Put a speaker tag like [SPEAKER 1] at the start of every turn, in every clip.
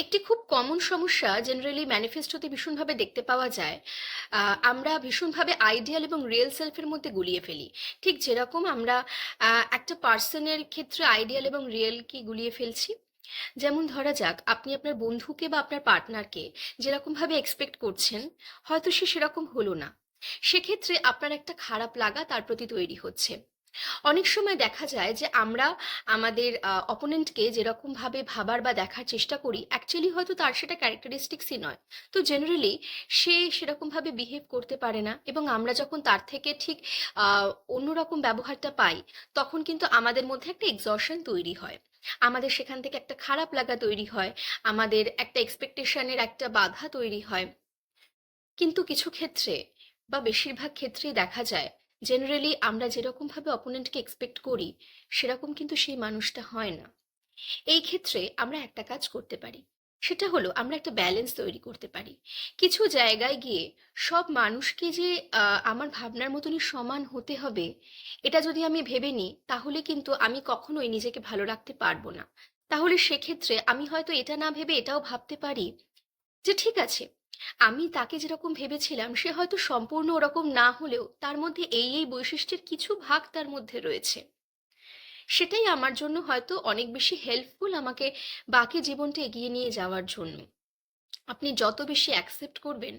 [SPEAKER 1] একটি খুব কমন সমস্যা জেনারেলি ম্যানিফেস্টোতে ভীষণভাবে দেখতে পাওয়া যায়। আমরা ভীষণভাবে আইডিয়াল এবং রিয়েল সেলফের মধ্যে গুলিয়ে ফেলি। ঠিক যেরকম আমরা একটা পার্সনের ক্ষেত্রে আইডিয়াল এবং রিয়েলকে গুলিয়ে ফেলছি। যেমন ধরা যাক, আপনি আপনার বন্ধুকে বা আপনার পার্টনারকে যেরকমভাবে এক্সপেক্ট করছেন, হয়তো সে সেরকম হলো না। সেক্ষেত্রে আপনার একটা খারাপ লাগা তার প্রতি তৈরি হচ্ছে। অনেক সময় দেখা যায় যে আমরা আমাদের অপোনেন্টকে যেরকম ভাবে ভাবার বা দেখার চেষ্টা করি, অ্যাকচুয়ালি হয়তো তার সেটা ক্যারেক্টারিস্টিক্সই নয়। তো জেনারেলি সে সেরকম ভাবে বিহেভ করতে পারে না, এবং আমরা যখন তার থেকে ঠিক অন্যরকম ব্যবহারটা পাই, তখন কিন্তু আমাদের মধ্যে একটা এক্সশন তৈরি হয়। আমাদের সেখান থেকে একটা খারাপ লাগা তৈরি হয়, আমাদের একটা এক্সপেকটেশনের একটা বাধা তৈরি হয়। কিন্তু কিছু ক্ষেত্রে বা বেশিরভাগ ক্ষেত্রেই দেখা যায়, জেনারেলি আমরা যেরকম ভাবে অপোনেন্টকে এক্সপেক্ট করি, সেরকম কিন্তু সেই মানুষটা হয় না। এই ক্ষেত্রে আমরা একটা কাজ করতে পারি। সেটা হলো আমরা একটা ব্যালেন্স তৈরি করতে পারি। কিছু জায়গায় গিয়ে সব মানুষকে যে আমার ভাবনার মতনই সমান হতে হবে, এটা যদি আমি ভেবে নিই, তাহলে কিন্তু আমি কখনোই নিজেকে ভালো রাখতে পারবো না। তাহলে সেক্ষেত্রে আমি হয়তো এটা না ভেবে এটাও ভাবতে পারি যে ঠিক আছে, আমি তাকে যেরকম ভেবেছিলাম সে হয়তো সম্পূর্ণ ওরকম না হলেও তার মধ্যে এই বৈশিষ্ট্যের কিছু ভাগ তার মধ্যে রয়েছে। সেটাই আমার জন্য হয়তো অনেক বেশি হেল্পফুল আমাকে বাকি জীবনটা এগিয়ে নিয়ে যাওয়ার জন্য। আপনি যত বেশি অ্যাকসেপ্ট করবেন,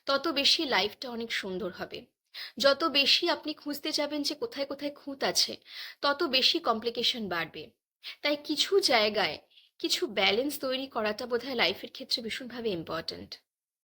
[SPEAKER 1] তত বেশি লাইফটা অনেক সুন্দর হবে। যত বেশি আপনি খুঁজতে যাবেন যে কোথায় কোথায় খুঁত আছে, তত বেশি কমপ্লিকেশন বাড়বে। তাই কিছু জায়গায় কিছু ব্যালেন্স তৈরি করাটা বোধহয় লাইফের ক্ষেত্রে ভীষণভাবে ইম্পর্ট্যান্ট।